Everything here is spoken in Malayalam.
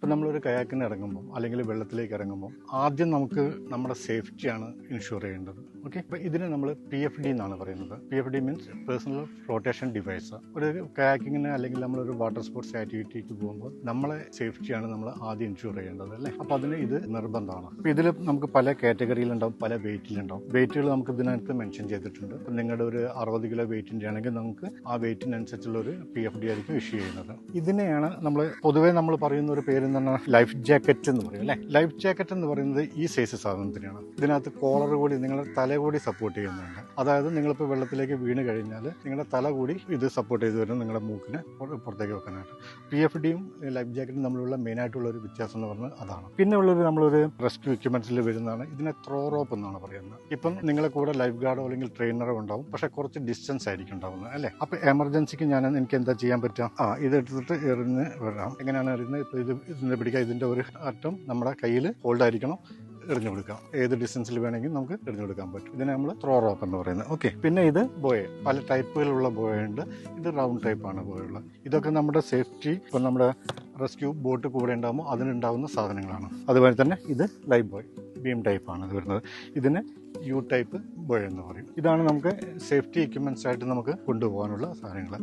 ഇപ്പം നമ്മളൊരു കയാക്കിന് ഇറങ്ങുമ്പോൾ അല്ലെങ്കിൽ വെള്ളത്തിലേക്ക് ഇറങ്ങുമ്പോൾ ആദ്യം നമുക്ക് നമ്മുടെ സേഫ്റ്റിയാണ് ഇൻഷുർ ചെയ്യേണ്ടത്. ഓക്കെ, അപ്പോൾ ഇതിന് നമ്മൾ PFD എന്നാണ് പറയുന്നത്. PFD means personal flotation device. ഒരു കയാക്കിങ്ങിന് അല്ലെങ്കിൽ നമ്മളൊരു വാട്ടർ സ്പോർട്സ് ആക്ടിവിറ്റിക്ക് പോകുമ്പോൾ നമ്മളെ സേഫ്റ്റിയാണ് നമ്മൾ ആദ്യം ഇൻഷുർ ചെയ്യേണ്ടത് അല്ലേ. അപ്പോൾ അതിന് ഇത് നിർബന്ധമാണ്. അപ്പോൾ ഇതിൽ നമുക്ക് പല കാറ്റഗറിയിലുണ്ടാവും, പല വെയിറ്റിലുണ്ടാവും. വെയിറ്റുകൾ നമുക്ക് ഇതിനകത്ത് മെൻഷൻ ചെയ്തിട്ടുണ്ട്. ഇപ്പം നിങ്ങളുടെ ഒരു 60 കിലോ വെയിറ്റിൻ്റെ ആണെങ്കിൽ നമുക്ക് ആ വെയിറ്റിനനുസരിച്ചുള്ള ഒരു PFD ആയിരിക്കും ഇഷ്യൂ ചെയ്യുന്നത്. ഇതിനെയാണ് പൊതുവേ നമ്മൾ പറയുന്ന ഒരു പേര് എന്ന് പറഞ്ഞാൽ ലൈഫ് ജാക്കറ്റ് എന്ന് പറയും അല്ലേ. ലൈഫ് ജാക്കറ്റ് എന്ന് പറയുന്നത് ഈ സൈസ് സാധനത്തിനാണ്. ഇതിനകത്ത് കോളർ കൂടി നിങ്ങളുടെ തല കൂടി സപ്പോർട്ട് ചെയ്യുന്നുണ്ട്. അതായത് നിങ്ങളിപ്പോൾ വെള്ളത്തിലേക്ക് വീണ് കഴിഞ്ഞാൽ നിങ്ങളുടെ തല കൂടി ഇത് സപ്പോർട്ട് ചെയ്ത് വരും നിങ്ങളുടെ മൂക്കിന് പുറത്തേക്ക് വെക്കാനായിട്ട്. PFDയും ലൈഫ് ജാക്കറ്റും തമ്മിലുള്ള മെയിനായിട്ടുള്ള ഒരു വ്യത്യാസം എന്ന് പറഞ്ഞാൽ അതാണ്. പിന്നെ ഉള്ളൊരു നമ്മളൊരു റെസ്ക്യൂ എക്യുപ്മെന്റ്സിൽ വരുന്നതാണ് ഇതിനെ ത്രോ റോപ്പ് എന്നാണ് പറയുന്നത്. ഇപ്പം നിങ്ങളെ കൂടെ ലൈഫ് ഗാർഡോ അല്ലെങ്കിൽ ട്രെയിനറോ ഉണ്ടാവും, പക്ഷേ കുറച്ച് ഡിസ്റ്റൻസ് ആയിരിക്കും ഉണ്ടാവുന്നത് അല്ലേ. അപ്പോൾ എമർജൻസിക്ക് എനിക്ക് എന്താ ചെയ്യാൻ പറ്റുക? ഇതെടുത്തിട്ട് എറിഞ്ഞ് വരാം. എങ്ങനെയാണ് എറിയുന്നത്? ഇപ്പോൾ ഇതിൻ്റെ പിടിക്കുക, ഇതിൻ്റെ ഒരു അറ്റം നമ്മുടെ കയ്യിൽ ഹോൾഡ് ആയിരിക്കണം, എറിഞ്ഞു കൊടുക്കാം. ഏത് ഡിസ്റ്റൻസിൽ വേണമെങ്കിൽ നമുക്ക് എറിഞ്ഞു കൊടുക്കാൻ പറ്റും. ഇതിനെ നമ്മൾ ത്രോ റോപ്പ് എന്ന് പറയുന്നത്. ഓക്കെ, പിന്നെ ഇത് ബോയ, പല ടൈപ്പുകളുള്ള ബോയ ഉണ്ട്. ഇത് റൗണ്ട് ടൈപ്പാണ് ബോയുള്ള. ഇതൊക്കെ നമ്മുടെ സേഫ്റ്റി, ഇപ്പം നമ്മുടെ റെസ്ക്യൂ ബോട്ട് കൂടെ ഉണ്ടാകുമ്പോൾ അതിനുണ്ടാകുന്ന സാധനങ്ങളാണ്. അതുപോലെ തന്നെ ഇത് ലൈഫ് ബോയ് ബീം ടൈപ്പാണ് ഇത് വരുന്നത്. ഇതിന് U ടൈപ്പ് ബോയ എന്ന് പറയും. ഇതാണ് നമുക്ക് സേഫ്റ്റി എക്യുപ്മെൻറ്റ്സ് ആയിട്ട് നമുക്ക് കൊണ്ടുപോകാനുള്ള സാധനങ്ങൾ.